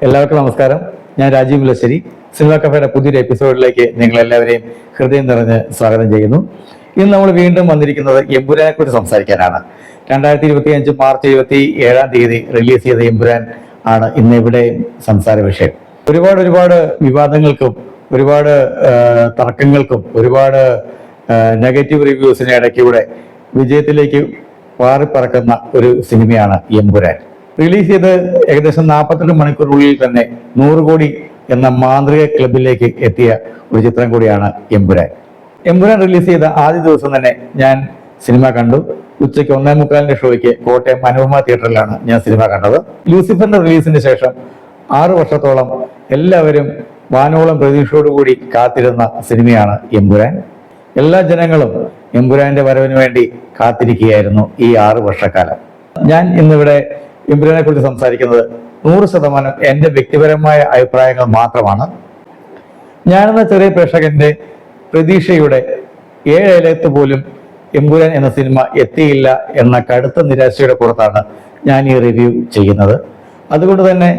എല്ലാവർക്കും നമസ്കാരം. ഞാൻ രാജീവ് മുല്ലശ്ശേരി. സിനിമാ കഫേയുടെ പുതിയൊരു എപ്പിസോഡിലേക്ക് നിങ്ങൾ എല്ലാവരെയും ഹൃദയം നിറഞ്ഞ് സ്വാഗതം ചെയ്യുന്നു. ഇന്ന് നമ്മൾ വീണ്ടും വന്നിരിക്കുന്നത് എമ്പുരാനെ കുറിച്ച് സംസാരിക്കാനാണ്. 2025 മാർച്ച് 27 റിലീസ് ചെയ്ത എമ്പുരാൻ ആണ് ഇന്ന് ഇവിടെ സംസാര വിഷയം. ഒരുപാട് വിവാദങ്ങൾക്കും ഒരുപാട് തർക്കങ്ങൾക്കും ഒരുപാട് നെഗറ്റീവ് റിവ്യൂസിന് ഇടയ്ക്കൂടെ വിജയത്തിലേക്ക് പാറിപ്പറക്കുന്ന ഒരു സിനിമയാണ് എമ്പുരാൻ. റിലീസ് ചെയ്ത് ഏകദേശം 48 മണിക്കൂറിനുള്ളിൽ തന്നെ 100 കോടി എന്ന മാന്ത്രിക ക്ലബിലേക്ക് എത്തിയ ഒരു ചിത്രം കൂടിയാണ് എമ്പുരാൻ. എമ്പുരാൻ റിലീസ് ചെയ്ത ആദ്യ ദിവസം തന്നെ ഞാൻ സിനിമ കണ്ടു. ഉച്ചയ്ക്ക് 1:45 ഷോയ്ക്ക് കോട്ടയം മനോരമ തിയേറ്ററിലാണ് ഞാൻ സിനിമ കണ്ടത്. ലൂസിഫറിന്റെ റിലീസിന് ശേഷം 6 വർഷത്തോളം എല്ലാവരും വാനോളം പ്രതീക്ഷയോടുകൂടി കാത്തിരുന്ന സിനിമയാണ് എമ്പുരാൻ. എല്ലാ ജനങ്ങളും എമ്പുരാന്റെ വരവിന് വേണ്ടി കാത്തിരിക്കുകയായിരുന്നു ഈ 6 വർഷക്കാലം. ഞാൻ ഇന്നിവിടെ എമ്പുരാനെ കുറിച്ച് സംസാരിക്കുന്നത് 100% എൻ്റെ വ്യക്തിപരമായ അഭിപ്രായങ്ങൾ മാത്രമാണ്. ഞാനെന്ന ചെറിയ പ്രേക്ഷകന്റെ പ്രതീക്ഷയുടെ 7 അയലത്ത് പോലും എമ്പുരാൻ എന്ന സിനിമ എത്തിയില്ല എന്ന കടുത്ത നിരാശയുടെ പുറത്താണ് ഞാൻ ഈ റിവ്യൂ ചെയ്യുന്നത്. അതുകൊണ്ട് തന്നെ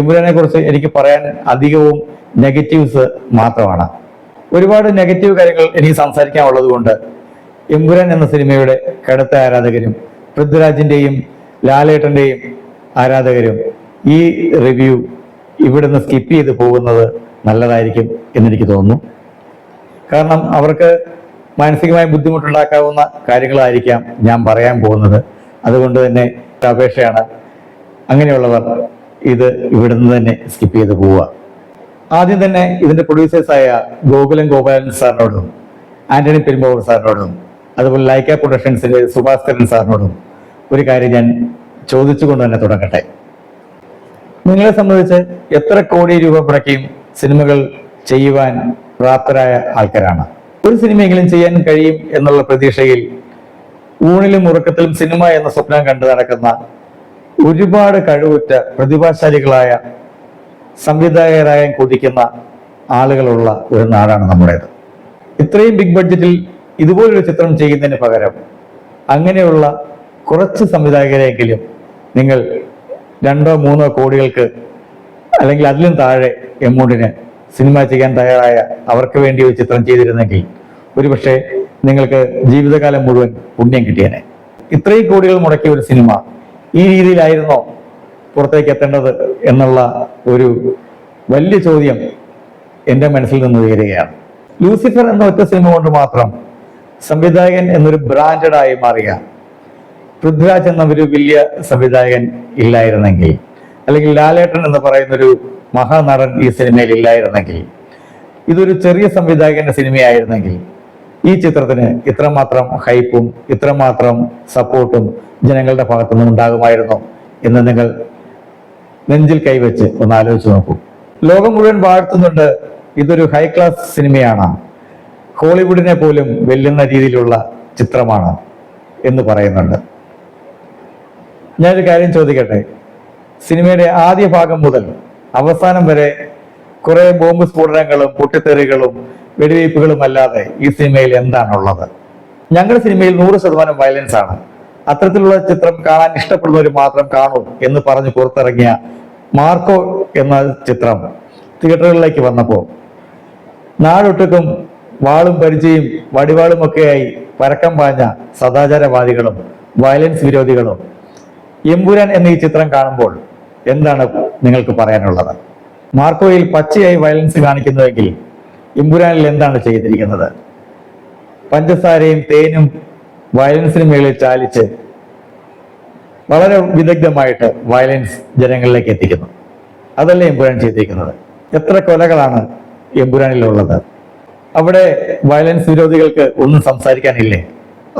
എമ്പുരാനെ കുറിച്ച് എനിക്ക് പറയാൻ അധികവും നെഗറ്റീവ്സ് മാത്രമാണ്. ഒരുപാട് നെഗറ്റീവ് കാര്യങ്ങൾ എനിക്ക് സംസാരിക്കാനുള്ളത് കൊണ്ട് എമ്പുരാൻ എന്ന സിനിമയുടെ കടുത്ത ആരാധകരും പൃഥ്വിരാജിന്റെയും ലാലേട്ടന്റെയും ആരാധകരും ഈ റിവ്യൂ ഇവിടുന്ന് സ്കിപ്പ് ചെയ്ത് പോകുന്നത് നല്ലതായിരിക്കും എന്നെനിക്ക് തോന്നുന്നു. കാരണം അവർക്ക് മാനസികമായി ബുദ്ധിമുട്ടുണ്ടാക്കാവുന്ന കാര്യങ്ങളായിരിക്കാം ഞാൻ പറയാൻ പോകുന്നത്. അതുകൊണ്ട് തന്നെ അപേക്ഷയാണ്, അങ്ങനെയുള്ളവർ ഇത് ഇവിടുന്ന് തന്നെ സ്കിപ്പ് ചെയ്ത് പോവുക. ആദ്യം തന്നെ ഇതിന്റെ പ്രൊഡ്യൂസേഴ്സായ ഗോകുലം ഗോപാലൻ സാറിനോടും ആന്റണി പെരുമ്പാവൂർ സാറിനോടും അതുപോലെ ലൈക്ക പ്രൊഡക്ഷൻസിന്റെ സുഭാസ്കരൻ സാറിനോടും ഒരു കാര്യം ഞാൻ ചോദിച്ചുകൊണ്ട് തന്നെ തുടങ്ങട്ടെ. നിങ്ങളെ സംബന്ധിച്ച് എത്ര കോടി രൂപ മുടക്കിയും സിനിമകൾ ചെയ്യുവാൻ പ്രാപ്തരായ ആൾക്കാരാണ്. ഒരു സിനിമയെങ്കിലും ചെയ്യാൻ കഴിയും എന്നുള്ള പ്രതീക്ഷയിൽ ഊണിലും ഉറക്കത്തിലും സിനിമ എന്ന സ്വപ്നം കണ്ടു നടക്കുന്ന ഒരുപാട് കഴിവുറ്റ പ്രതിഭാശാലികളായ സംവിധായകരായ കൊതിക്കുന്ന ആളുകളുള്ള ഒരു നാടാണ് നമ്മുടേത്. ഇത്രയും ബിഗ് ബഡ്ജറ്റിൽ ഇതുപോലൊരു ചിത്രം ചെയ്യുന്നതിന് പകരം അങ്ങനെയുള്ള കുറച്ച് സംവിധായകരെങ്കിലും നിങ്ങൾ 2-3 കോടികൾക്ക് അല്ലെങ്കിൽ അതിലും താഴെ എമൗണ്ടിന് സിനിമ ചെയ്യാൻ തയ്യാറായ അവർക്ക് വേണ്ടി ഒരു ചിത്രം ചെയ്തിരുന്നെങ്കിൽ ഒരുപക്ഷെ നിങ്ങൾക്ക് ജീവിതകാലം മുഴുവൻ പുണ്യം കിട്ടിയേനെ. ഇത്രയും കോടികൾ മുടക്കിയ ഒരു സിനിമ ഈ രീതിയിലായിരുന്നോ പുറത്തേക്ക് എത്തേണ്ടത് എന്നുള്ള ഒരു വലിയ ചോദ്യം എൻ്റെ മനസ്സിൽ നിന്ന് ഉയരുകയാണ്. ലൂസിഫർ എന്ന ഒറ്റ സിനിമ കൊണ്ട് മാത്രം സംവിധായകൻ എന്നൊരു ബ്രാൻഡായി മാറിയ പൃഥ്വിരാജ് എന്ന ഒരു വലിയ സംവിധായകൻ ഇല്ലായിരുന്നെങ്കിൽ, അല്ലെങ്കിൽ ലാലേട്ടൻ എന്ന് പറയുന്നൊരു മഹാനടൻ ഈ സിനിമയിൽ ഇല്ലായിരുന്നെങ്കിൽ, ഇതൊരു ചെറിയ സംവിധായകന്റെ സിനിമയായിരുന്നെങ്കിൽ ഈ ചിത്രത്തിന് ഇത്രമാത്രം ഹൈപ്പും ഇത്രമാത്രം സപ്പോർട്ടും ജനങ്ങളുടെ ഭാഗത്തുനിന്നും ഉണ്ടാകുമായിരുന്നോ എന്ന് നിങ്ങൾ നെഞ്ചിൽ കൈവച്ച് ഒന്ന് ആലോചിച്ച് നോക്കൂ. ലോകം മുഴുവൻ വാഴ്ത്തുന്നുണ്ട് ഇതൊരു ഹൈ ക്ലാസ് സിനിമയാണ്, ഹോളിവുഡിനെ പോലും വെല്ലുന്ന രീതിയിലുള്ള ചിത്രമാണ് എന്ന് പറയുന്നുണ്ട്. ഞാനൊരു കാര്യം ചോദിക്കട്ടെ, സിനിമയുടെ ആദ്യ ഭാഗം മുതൽ അവസാനം വരെ കുറെ ബോംബ് സ്ഫോടനങ്ങളും പൊട്ടിത്തെറികളും വെടിവയ്പ്പുകളും അല്ലാതെ ഈ സിനിമയിൽ എന്താണുള്ളത്? ഞങ്ങളുടെ സിനിമയിൽ 100% വയലൻസ് ആണ്, അത്തരത്തിലുള്ള ചിത്രം കാണാൻ ഇഷ്ടപ്പെടുന്നവർ മാത്രം കാണൂ എന്ന് പറഞ്ഞ് പുറത്തിറങ്ങിയ മാർക്കോ എന്ന ചിത്രം തിയേറ്ററുകളിലേക്ക് വന്നപ്പോൾ നാടൊട്ടുക്കും വാളും പരിചയും വടിവാളുമൊക്കെയായി പരക്കം പാഞ്ഞ സദാചാരവാദികളും വയലൻസ് വിരോധികളും എമ്പുരാൻ എന്ന ഈ ചിത്രം കാണുമ്പോൾ എന്താണ് നിങ്ങൾക്ക് പറയാനുള്ളത്? മാർക്കോയിൽ പച്ചയായി വയലൻസ് കാണിക്കുന്നുവെങ്കിൽ എമ്പുരാനിൽ എന്താണ് ചെയ്തിരിക്കുന്നത്? പഞ്ചസാരയും തേനും വയലൻസിന് മേളിൽ ചാലിച്ച് വളരെ വിദഗ്ധമായിട്ട് വയലൻസ് ജനങ്ങളിലേക്ക് എത്തിക്കുന്നു. അതല്ലേ എമ്പുരാൻ ചെയ്തിരിക്കുന്നത്? എത്ര കൊലകളാണ് എമ്പുരാനിലുള്ളത്? അവിടെ വയലൻസ് വിരോധികൾക്ക് ഒന്നും സംസാരിക്കാനില്ലേ?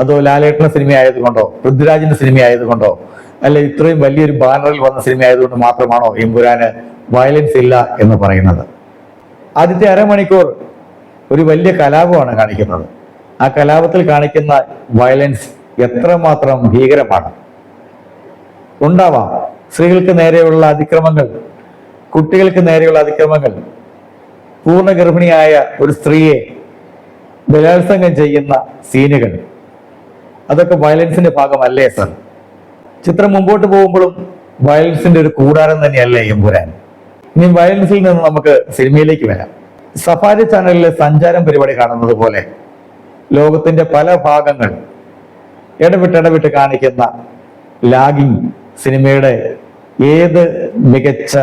അതോ ലാലേട്ടന്റെ സിനിമ ആയതുകൊണ്ടോ പൃഥ്വിരാജിന്റെ സിനിമ ആയതുകൊണ്ടോ അല്ലെ ഇത്രയും വലിയൊരു ബാനറിൽ വന്ന സിനിമ ആയതുകൊണ്ട് മാത്രമാണോ എമ്പുരാന് വയലൻസ് ഇല്ല എന്ന് പറയുന്നത്? ആദ്യത്തെ അരമണിക്കൂർ ഒരു വലിയ കലാപമാണ് കാണിക്കുന്നത്. ആ കലാപത്തിൽ കാണിക്കുന്ന വയലൻസ് എത്രമാത്രം ഭീകരമാണ്. ഉണ്ടാവാം സ്ത്രീകൾക്ക് നേരെയുള്ള അതിക്രമങ്ങൾ, കുട്ടികൾക്ക് നേരെയുള്ള അതിക്രമങ്ങൾ, പൂർണ്ണ ഗർഭിണിയായ ഒരു സ്ത്രീയെ ബലാത്സംഗം ചെയ്യുന്ന സീനുകൾ, അതൊക്കെ വയലൻസിന്റെ ഭാഗമല്ലേ സർ? ചിത്രം മുമ്പോട്ട് പോകുമ്പോഴും വയലൻസിന്റെ ഒരു കൂടാരം തന്നെയല്ലേ എമ്പുരാൻ? ഇനി വയലൻസിൽ നിന്ന് നമുക്ക് സിനിമയിലേക്ക് വരാം. സഫാരി ചാനലിലെ സഞ്ചാരം പരിപാടി കാണുന്നത് പോലെ ലോകത്തിന്റെ പല ഭാഗങ്ങൾ ഇടവിട്ട് കാണിക്കുന്ന ലാഗിങ് സിനിമയുടെ ഏത് മികച്ച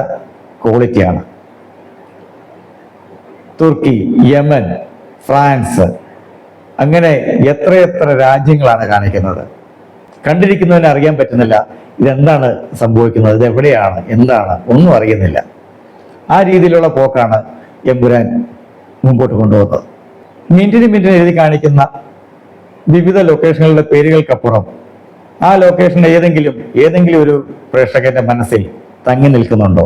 ക്വാളിറ്റിയാണ്. തുർക്കി, യമൻ, ഫ്രാൻസ്, അങ്ങനെ എത്രയെത്ര രാജ്യങ്ങളാണ് കാണിക്കുന്നത്. കണ്ടിരിക്കുന്നതിന് അറിയാൻ പറ്റുന്നില്ല ഇതെന്താണ് സംഭവിക്കുന്നത്, ഇത് എവിടെയാണ്, എന്താണ്, ഒന്നും അറിയുന്നില്ല. ആ രീതിയിലുള്ള പോക്കാണ് എമ്പുരാൻ മുമ്പോട്ട് കൊണ്ടുപോകുന്നത്. മിനിറ്റിന് എഴുതി കാണിക്കുന്ന വിവിധ ലൊക്കേഷനുകളുടെ പേരുകൾക്കപ്പുറം ആ ലൊക്കേഷൻ ഏതെങ്കിലും ഒരു പ്രേക്ഷകന്റെ മനസ്സിൽ തങ്ങി നിൽക്കുന്നുണ്ടോ?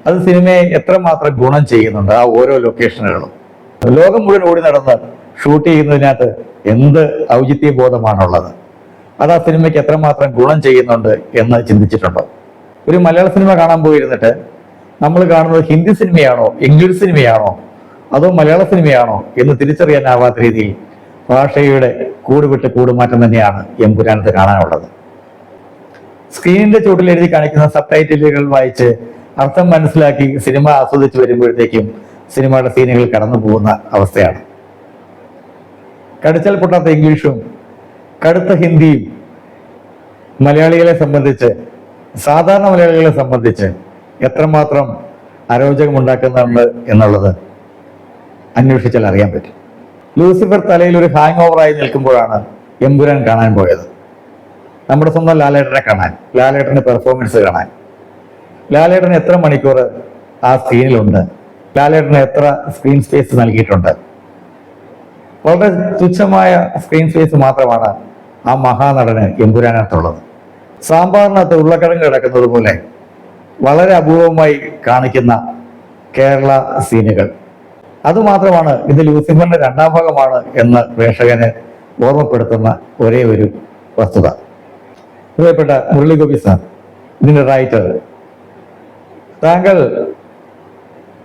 അത് സിനിമയെ എത്രമാത്രം ഗുണം ചെയ്യുന്നുണ്ട്. ആ ഓരോ ലൊക്കേഷനുകളും ലോകം മുഴുവൻ ഓടി നടന്ന് ഷൂട്ട് ചെയ്യുന്നതിനകത്ത് എന്ത് ഔചിത്യ ബോധമാണുള്ളത്. അത് ആ സിനിമയ്ക്ക് എത്രമാത്രം ഗുണം ചെയ്യുന്നുണ്ട് എന്ന് ചിന്തിച്ചിട്ടുണ്ടോ? ഒരു മലയാള സിനിമ കാണാൻ പോയിരുന്നിട്ട് നമ്മൾ കാണുന്നത് ഹിന്ദി സിനിമയാണോ, ഇംഗ്ലീഷ് സിനിമയാണോ, അതോ മലയാള സിനിമയാണോ എന്ന് തിരിച്ചറിയാനാവാത്ത രീതിയിൽ ഭാഷയുടെ കൂടുവിട്ട് കൂടുമാറ്റം തന്നെയാണ് എമ്പുരാനത്ത് കാണാനുള്ളത്. സ്ക്രീനിന്റെ ചുവട്ടിൽ എഴുതി കാണിക്കുന്ന സബ് ടൈറ്റിലുകൾ വായിച്ച് അർത്ഥം മനസ്സിലാക്കി സിനിമ ആസ്വദിച്ച് വരുമ്പോഴത്തേക്കും സിനിമയുടെ സീനുകൾ കടന്നു പോകുന്ന അവസ്ഥയാണ്. കടിച്ചാൽ പൊട്ടാത്ത ഇംഗ്ലീഷും കടുത്ത ഹിന്ദിയും മലയാളികളെ സംബന്ധിച്ച്, സാധാരണ മലയാളികളെ സംബന്ധിച്ച് എത്രമാത്രം അരോചകമുണ്ടാക്കുന്നുണ്ട് എന്നുള്ളത് അന്വേഷിച്ചാൽ അറിയാൻ പറ്റും. ലൂസിഫർ തലയിൽ ഒരു ഹാങ് ഓവറായി നിൽക്കുമ്പോഴാണ് എമ്പുരാൻ കാണാൻ പോയത്. നമ്മുടെ സ്വന്തം ലാലേട്ടനെ കാണാൻ, ലാലേട്ടന്റെ പെർഫോമൻസ് കാണാൻ. ലാലേട്ടന് എത്ര മണിക്കൂർ ആ സ്ക്രീനിലുണ്ട്, ലാലേട്ടന് എത്ര സ്ക്രീൻ സ്പേസ് നൽകിയിട്ടുണ്ട്. വളരെ തുച്ഛമായ സ്ക്രീൻ സ്പേസ് മാത്രമാണ് ആ മഹാനടന് എമ്പുരാനകത്തുള്ളത്. സാമ്പാറിനകത്ത് ഉരുളക്കിഴങ്ങ് കിടക്കുന്നത് പോലെ വളരെ അപൂർവമായി കാണിക്കുന്ന കേരള സീനുകൾ. അതുമാത്രമാണ് ഇത് ലൂസിഫറിന്റെ രണ്ടാം ഭാഗമാണ് എന്ന് പ്രേക്ഷകന് ഓർമ്മപ്പെടുത്തുന്ന ഒരേ ഒരു വസ്തുത. പ്രിയപ്പെട്ട മുരളീഗോപി സാർ, ഇതിന്റെ റൈറ്റർ, താങ്കൾ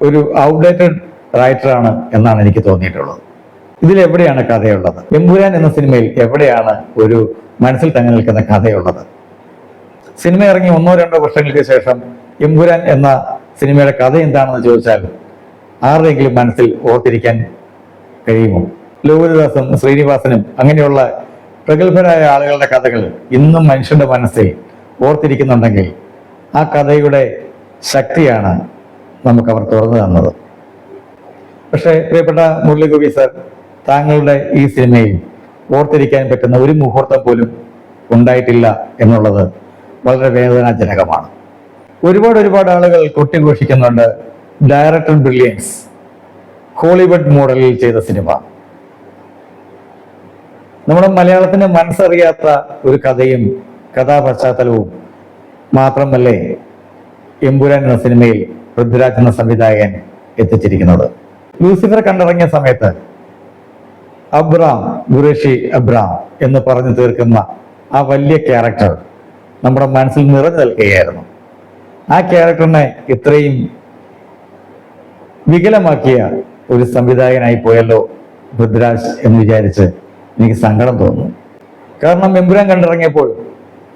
ഒരു ഔട്ട്ഡേറ്റഡ് റൈറ്ററാണ് എന്നാണ് എനിക്ക് തോന്നിയിട്ടുള്ളത്. ഇതിലെവിടെയാണ് കഥയുള്ളത്? എമ്പുരാൻ എന്ന സിനിമയിൽ എവിടെയാണ് ഒരു മനസ്സിൽ തങ്ങി നിൽക്കുന്ന കഥയുള്ളത്? സിനിമ ഇറങ്ങി 1-2 വർഷങ്ങൾക്ക് ശേഷം എമ്പുരാൻ എന്ന സിനിമയുടെ കഥ എന്താണെന്ന് ചോദിച്ചാൽ ആരുടെയെങ്കിലും മനസ്സിൽ ഓർത്തിരിക്കാൻ കഴിയുമോ? ലോഹിതദാസും ശ്രീനിവാസനും അങ്ങനെയുള്ള പ്രഗത്ഭരായ ആളുകളുടെ കഥകൾ ഇന്നും മനുഷ്യന്റെ മനസ്സിൽ ഓർത്തിരിക്കുന്നുണ്ടെങ്കിൽ ആ കഥയുടെ ശക്തിയാണ് നമുക്കവർ തുറന്നു തന്നത്. പക്ഷേ പ്രിയപ്പെട്ട മുരളീഗോപി സർ, താങ്കളുടെ ഈ സിനിമയിൽ ഓർത്തിരിക്കാൻ പറ്റുന്ന ഒരു മുഹൂർത്തം പോലും ഉണ്ടായിട്ടില്ല എന്നുള്ളത് വളരെ വേദനാജനകമാണ്. ഒരുപാട് ആളുകൾ കൊട്ടിഘോഷിക്കുന്നുണ്ട് ഡയറക്ടർ ബ്രില്യൻസ്, ഹോളിവുഡ് മോഡലിൽ ചെയ്ത സിനിമ. നമ്മുടെ മലയാളത്തിന്റെ മനസ്സറിയാത്ത ഒരു കഥയും കഥാപശ്ചാത്തലവും മാത്രമല്ലേ എമ്പുരാൻ എന്ന സിനിമയിൽ പൃഥ്വിരാജ് എന്ന സംവിധായകൻ എത്തിച്ചിരിക്കുന്നത്. ലൂസിഫർ കണ്ടിറങ്ങിയ സമയത്ത് ഖുറേഷി അബ്രാം എന്ന് പറഞ്ഞു തീർക്കുന്ന ആ വലിയ ക്യാരക്ടർ നമ്മുടെ മനസ്സിൽ നിറഞ്ഞു നിൽക്കുകയായിരുന്നു. ആ ക്യാരക്ടറിനെ ഇത്രയും വികലമാക്കിയ ഒരു സംവിധായകനായി പോയല്ലോ പൃഥ്വിരാജ് എന്ന് വിചാരിച്ച് എനിക്ക് സങ്കടം തോന്നുന്നു. കാരണം എമ്പുരാൻ കണ്ടിറങ്ങിയപ്പോൾ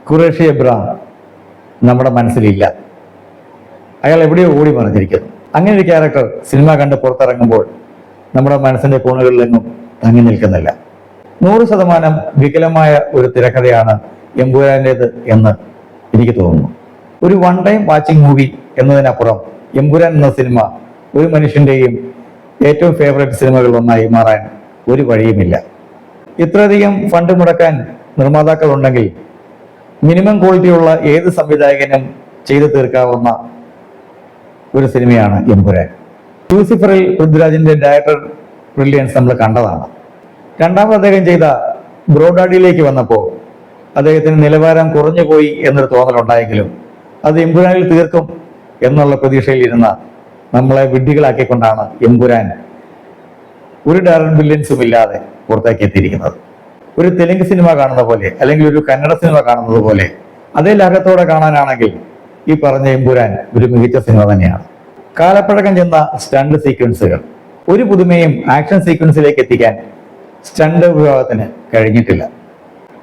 ഖുറേഷി അബ്രാം നമ്മുടെ മനസ്സിലില്ല. അയാൾ എവിടെയോ ഓടി മറിഞ്ഞിരിക്കുന്നു. അങ്ങനെ ഒരു ക്യാരക്ടർ സിനിമ കണ്ട് പുറത്തിറങ്ങുമ്പോൾ നമ്മുടെ മനസ്സിന്റെ കോണുകളിലെങ്ങും തങ്ങി നിൽക്കുന്നില്ല. 100% വികലമായ ഒരു തിരക്കഥയാണ് എമ്പുരാൻ്റേത് എന്ന് എനിക്ക് തോന്നുന്നു. ഒരു വൺ ടൈം വാച്ചിങ് മൂവി എന്നതിനപ്പുറം എമ്പുരാൻ എന്ന സിനിമ ഒരു മനുഷ്യന്റെയും ഏറ്റവും ഫേവറേറ്റ് സിനിമകളിൽ ഒന്നായി മാറാൻ ഒരു വഴിയുമില്ല. ഇത്രയധികം ഫണ്ട് മുടക്കാൻ നിർമ്മാതാക്കൾ ഉണ്ടെങ്കിൽ മിനിമം ക്വാളിറ്റിയുള്ള ഏത് സംവിധായകനും ചെയ്തു തീർക്കാവുന്ന ഒരു സിനിമയാണ് എമ്പുരാൻ. ലൂസിഫറിൽ പൃഥ്വിരാജിന്റെ ഡയറക്ടർ ബ്രില്യൻസ് നമ്മൾ കണ്ടതാണ്. രണ്ടാമത് അദ്ദേഹം ചെയ്ത ബ്രോഡാഡിയിലേക്ക് വന്നപ്പോൾ അദ്ദേഹത്തിന് നിലവാരം കുറഞ്ഞുപോയി എന്നൊരു തോന്നലുണ്ടായെങ്കിലും അത് എമ്പുരാനിൽ തീർക്കും എന്നുള്ള പ്രതീക്ഷയിലിരുന്ന നമ്മളെ വിഡ്ഢികളാക്കിക്കൊണ്ടാണ് എമ്പുരാൻ ഒരു ഡയറക്ടർ ബ്രില്യൻസും ഇല്ലാതെ പുറത്തേക്ക് എത്തിയിരിക്കുന്നത്. ഒരു തെലുങ്ക് സിനിമ കാണുന്ന പോലെ അല്ലെങ്കിൽ ഒരു കന്നഡ സിനിമ കാണുന്നത് പോലെ അതേ ലാഘത്തോടെ കാണാനാണെങ്കിൽ ഈ പറഞ്ഞ എമ്പുരാൻ ഒരു മികച്ച സിനിമ തന്നെയാണ്. കാലപ്പഴക്കം ചെന്ന സ്റ്റണ്ട് സീക്വൻസുകൾ, ഒരു പുതുമയും ആക്ഷൻ സീക്വൻസിലേക്ക് എത്തിക്കാൻ സ്റ്റണ്ട് വിഭാഗത്തിന് കഴിഞ്ഞിട്ടില്ല.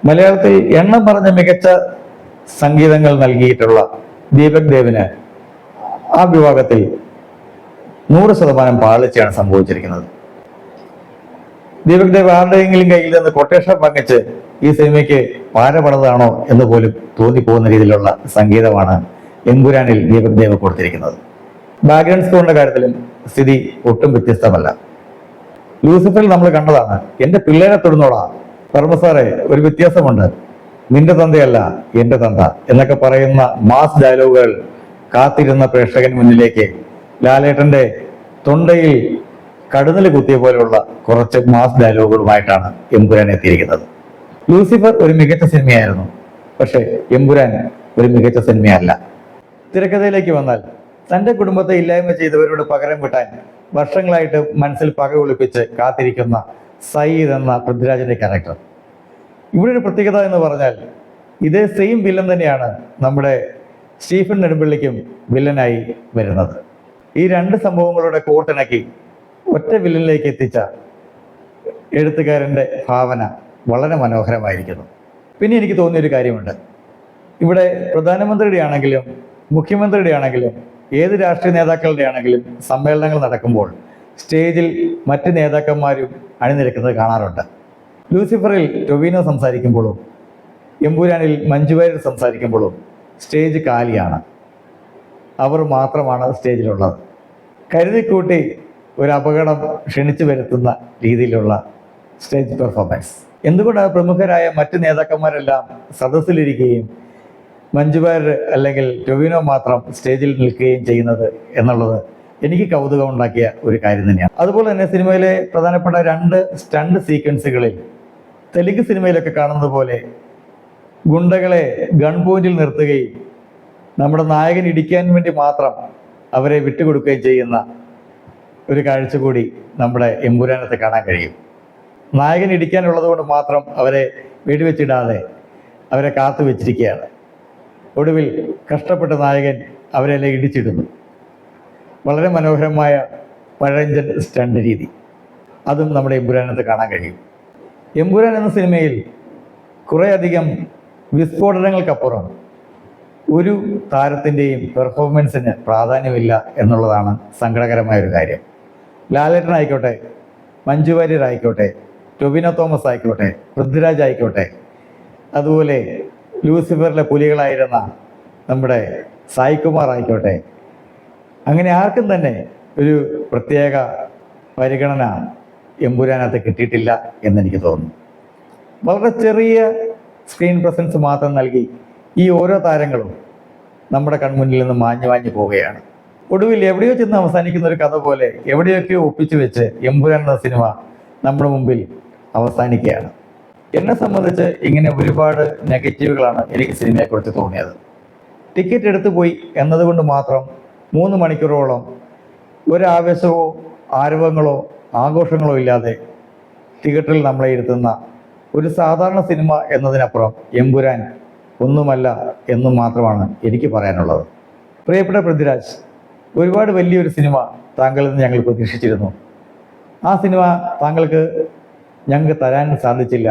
മലയാളത്തിൽ എണ്ണം പറഞ്ഞ മികച്ച സംഗീതങ്ങൾ നൽകിയിട്ടുള്ള ദീപക് ദേവിന് ആ വിഭാഗത്തിൽ 100% പാളിച്ചയാണ് സംഭവിച്ചിരിക്കുന്നത്. ദീപക് ദേവ് ആരുടെയെങ്കിലും കയ്യിൽ നിന്ന് കൊട്ടേഷൻ വാങ്ങിച്ച് ഈ സിനിമയ്ക്ക് പാര പണിതാണോ എന്ന് പോലും തോന്നിപ്പോകുന്ന രീതിയിലുള്ള സംഗീതമാണ് എമ്പുരാനിൽ ദീപക് ദേവ് കൊടുത്തിരിക്കുന്നത്. ബാക്ക്ഗ്രൗണ്ട് സ്കോറിന്റെ കാര്യത്തിലും സ്ഥിതി ഒട്ടും വ്യത്യസ്തമല്ല. ലൂസിഫറിൽ നമ്മൾ കണ്ടതാണ്, എന്റെ പിള്ളേരെ തൊടുന്നോളാ വർമ്മ സാറേ, ഒരു വ്യത്യാസമുണ്ട്, നിന്റെ തന്തയല്ല എന്റെ തന്ത എന്നൊക്കെ പറയുന്ന മാസ് ഡയലോഗുകൾ കാത്തിരുന്ന പ്രേക്ഷകന് മുന്നിലേക്ക് ലാലേട്ടന്റെ തൊണ്ടയിൽ കടുന്നല് കുത്തിയ പോലെയുള്ള കുറച്ച് മാസ് ഡയലോഗുകളുമായിട്ടാണ് എമ്പുരാൻ എത്തിയിരിക്കുന്നത്. ലൂസിഫർ ഒരു മികച്ച സിനിമയായിരുന്നു, പക്ഷേ എമ്പുരാൻ ഒരു മികച്ച സിനിമയല്ല. തിരക്കഥയിലേക്ക് വന്നാൽ തന്റെ കുടുംബത്തെ ഇല്ലായ്മ ചെയ്തവരോട് പകരം വിട്ടാൻ വർഷങ്ങളായിട്ട് മനസ്സിൽ പക ഒളിപ്പിച്ച് കാത്തിരിക്കുന്ന സയ്യിദ് എന്ന പൃഥ്വിരാജിന്റെ ക്യാരക്ടർ. ഇവിടെ ഒരു പ്രത്യേകത എന്ന് പറഞ്ഞാൽ ഇതേ സെയിം വില്ലൻ തന്നെയാണ് നമ്മുടെ സ്റ്റീഫൻ നെടുമ്പള്ളിക്കും വില്ലനായി വരുന്നത്. ഈ രണ്ട് സംഭവങ്ങളുടെ കോർത്തിണക്കി ഒറ്റ വില്ലനിലേക്ക് എത്തിച്ച എഴുത്തുകാരൻ്റെ ഭാവന വളരെ മനോഹരമായിരിക്കുന്നു. പിന്നെ എനിക്ക് തോന്നിയൊരു കാര്യമുണ്ട്, ഇവിടെ പ്രധാനമന്ത്രിയുടെ ആണെങ്കിലും മുഖ്യമന്ത്രിയുടെ ആണെങ്കിലും ഏത് രാഷ്ട്രീയ നേതാക്കളുടെ ആണെങ്കിലും സമ്മേളനങ്ങൾ നടക്കുമ്പോൾ സ്റ്റേജിൽ മറ്റ് നേതാക്കന്മാരും അണിനിരക്കുന്നത് കാണാറുണ്ട്. ലൂസിഫറിൽ ടൊവിനോ സംസാരിക്കുമ്പോഴും എമ്പുരാനിൽ മഞ്ജു വാര്യർ സംസാരിക്കുമ്പോഴും സ്റ്റേജ് കാലിയാണ്, അവർ മാത്രമാണ് സ്റ്റേജിലുള്ളത്. കരുതിക്കൂട്ടി ഒരു അപകടം ക്ഷണിച്ചു വരുത്തുന്ന രീതിയിലുള്ള സ്റ്റേജ് പെർഫോമൻസ്. എന്തുകൊണ്ടാണ് പ്രമുഖരായ മറ്റ് നേതാക്കന്മാരെല്ലാം സദസ്സിലിരിക്കുകയും മഞ്ജു വാര്യർ അല്ലെങ്കിൽ ടൊവിനോ മാത്രം സ്റ്റേജിൽ നിൽക്കുകയും ചെയ്യുന്നത് എന്നുള്ളത് എനിക്ക് കൗതുകം ഉണ്ടാക്കിയ ഒരു കാര്യം തന്നെയാണ്. അതുപോലെ തന്നെ സിനിമയിലെ പ്രധാനപ്പെട്ട 2 സ്റ്റണ്ട് സീക്വൻസുകളിൽ തെലുങ്ക് സിനിമയിലൊക്കെ കാണുന്നത് പോലെ ഗുണ്ടകളെ ഗൺ പോയിന്റിൽ നിർത്തുകയും നമ്മുടെ നായകൻ ഇടിക്കാൻ വേണ്ടി മാത്രം അവരെ വിട്ടുകൊടുക്കുകയും ചെയ്യുന്ന ഒരു കാഴ്ച കൂടി നമ്മുടെ എമ്പുരാനത്ത് കാണാൻ കഴിയും. നായകൻ ഇടിക്കാനുള്ളത് കൊണ്ട് മാത്രം അവരെ വെടിവെച്ചിടാതെ അവരെ കാത്തു വെച്ചിരിക്കുകയാണ്. ഒടുവിൽ കഷ്ടപ്പെട്ട നായകൻ അവരെല്ലാം ഇടിച്ചിടുന്നു. വളരെ മനോഹരമായ പഴഞ്ചൻ സ്റ്റണ്ട് രീതി, അതും നമ്മുടെ എമ്പുരാനത്ത് കാണാൻ കഴിയും. എമ്പുരാൻ എന്ന സിനിമയിൽ കുറേയധികം വിസ്ഫോടനങ്ങൾക്കപ്പുറം ഒരു താരത്തിൻ്റെയും പെർഫോമൻസിന് പ്രാധാന്യമില്ല എന്നുള്ളതാണ് സങ്കടകരമായ ഒരു കാര്യം. ലാലേട്ടനായിക്കോട്ടെ, മഞ്ജു വാര്യർ ആയിക്കോട്ടെ, ടൊവിനോ തോമസ് ആയിക്കോട്ടെ, പൃഥ്വിരാജ് ആയിക്കോട്ടെ, അതുപോലെ ലൂസിഫറിലെ പുലികളായിരുന്ന നമ്മുടെ സായികുമാർ ആയിക്കോട്ടെ, അങ്ങനെ ആർക്കും തന്നെ ഒരു പ്രത്യേക പരിഗണന എമ്പുരാനകത്ത് കിട്ടിയിട്ടില്ല എന്നെനിക്ക് തോന്നുന്നു. വളരെ ചെറിയ സ്ക്രീൻ പ്രസൻസ് മാത്രം നൽകി ഈ ഓരോ താരങ്ങളും നമ്മുടെ കൺമുന്നിൽ നിന്ന് മാഞ്ഞു പോവുകയാണ്. ഒടുവിൽ എവിടെയോ ചെന്ന് അവസാനിക്കുന്ന ഒരു കഥ പോലെ എവിടെയൊക്കെയോ ഒപ്പിച്ചു വെച്ച് എമ്പുരാൻ എന്ന സിനിമ നമ്മുടെ മുമ്പിൽ അവസാനിക്കുകയാണ്. എന്നെ സംബന്ധിച്ച് ഇങ്ങനെ ഒരുപാട് നെഗറ്റീവുകളാണ് എനിക്ക് സിനിമയെക്കുറിച്ച് തോന്നിയത്. ടിക്കറ്റ് എടുത്തു പോയി എന്നതുകൊണ്ട് മാത്രം 3 മണിക്കൂറോളം ഒരാവേശമോ ആരവങ്ങളോ ആഘോഷങ്ങളോ ഇല്ലാതെ തിയേറ്ററിൽ നമ്മളെ ഇരുത്തുന്ന ഒരു സാധാരണ സിനിമ എന്നതിനപ്പുറം എമ്പുരാൻ ഒന്നുമല്ല എന്നും മാത്രമാണ് എനിക്ക് പറയാനുള്ളത്. പ്രിയപ്പെട്ട പൃഥ്വിരാജ്, ഒരുപാട് വലിയൊരു സിനിമ താങ്കളിൽ നിന്ന് ഞങ്ങൾ പ്രതീക്ഷിച്ചിരുന്നു. ആ സിനിമ ഞങ്ങൾക്ക് തരാൻ സാധിച്ചില്ല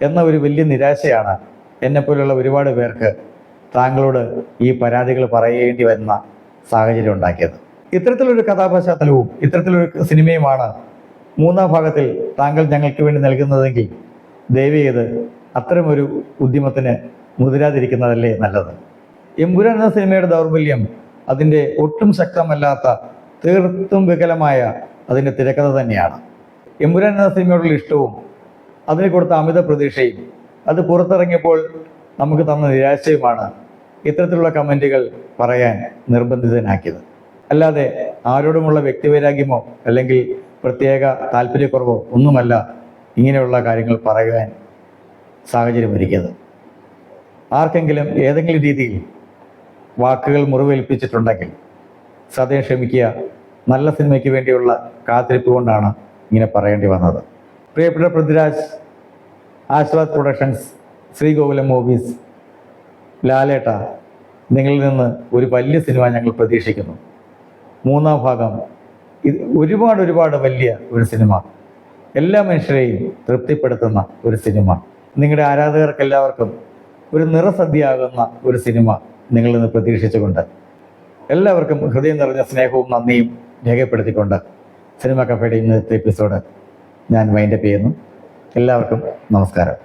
എന്ന ഒരു വലിയ നിരാശയാണ് എന്നെപ്പോലുള്ള ഒരുപാട് പേർക്ക് താങ്കളോട് ഈ പരാതികൾ പറയേണ്ടി വരുന്ന സാഹചര്യം ഉണ്ടാക്കിയത്. ഇത്തരത്തിലൊരു കഥാപശ്ചാത്തലവും ഇത്തരത്തിലൊരു സിനിമയുമാണ് 3-ാം ഭാഗത്തിൽ താങ്കൾ ഞങ്ങൾക്ക് വേണ്ടി നൽകുന്നതെങ്കിൽ ദയവ് ചെയ്ത് അത്തരമൊരു ഉദ്യമത്തിന് മുതിരാതിരിക്കുന്നതല്ലേ നല്ലത്. എമ്പുരാൻ എന്ന സിനിമയുടെ ദൗർബല്യം അതിൻ്റെ ഒട്ടും ശക്തമല്ലാത്ത, തീർത്തും വികലമായ അതിൻ്റെ തിരക്കഥ തന്നെയാണ്. എമ്പുരാൻ എന്ന സിനിമയോടുള്ള ഇഷ്ടവും അതിന് കൊടുത്ത അമിത പ്രതീക്ഷയും അത് പുറത്തിറങ്ങിയപ്പോൾ നമുക്ക് തന്ന നിരാശയുമാണ് ഇത്തരത്തിലുള്ള കമൻറ്റുകൾ പറയാൻ നിർബന്ധിതനാക്കിയത്. അല്ലാതെ ആരോടുമുള്ള വ്യക്തിവൈരാഗ്യമോ അല്ലെങ്കിൽ പ്രത്യേക താല്പര്യക്കുറവോ ഒന്നുമല്ല ഇങ്ങനെയുള്ള കാര്യങ്ങൾ പറയുവാൻ സാഹചര്യമൊരുക്കിയത്. ആർക്കെങ്കിലും ഏതെങ്കിലും രീതിയിൽ വാക്കുകൾ മുറിവേൽപ്പിച്ചിട്ടുണ്ടെങ്കിൽ സദയം ക്ഷമിക്കുക. നല്ല സിനിമയ്ക്ക് വേണ്ടിയുള്ള കാത്തിരിപ്പ് കൊണ്ടാണ് ഇങ്ങനെ പറയേണ്ടി വന്നത്. പ്രിയപ്പെട്ട പൃഥ്വിരാജ്, ആശീർവാദ് പ്രൊഡക്ഷൻസ്, ശ്രീഗോകുലം മൂവീസ്, ലാലേട്ട, നിങ്ങളിൽ നിന്ന് ഒരു വലിയ സിനിമ ഞങ്ങൾ പ്രതീക്ഷിക്കുന്നു. 3-ാം ഭാഗം ഇത് ഒരുപാട് വലിയ ഒരു സിനിമ, എല്ലാ മനുഷ്യരെയും തൃപ്തിപ്പെടുത്തുന്ന ഒരു സിനിമ, നിങ്ങളുടെ ആരാധകർക്കെല്ലാവർക്കും ഒരു നിറസദ്യയാകുന്ന ഒരു സിനിമ നിങ്ങളിൽ നിന്ന് പ്രതീക്ഷിച്ചുകൊണ്ട് എല്ലാവർക്കും ഹൃദയം നിറഞ്ഞ സ്നേഹവും നന്ദിയും രേഖപ്പെടുത്തിക്കൊണ്ട് സിനിമ കഫേയുടെ ഇന്നത്തെ എപ്പിസോഡ് ഞാൻ വൈൻഡപ്പ് ചെയ്യുന്നു. എല്ലാവർക്കും നമസ്കാരം.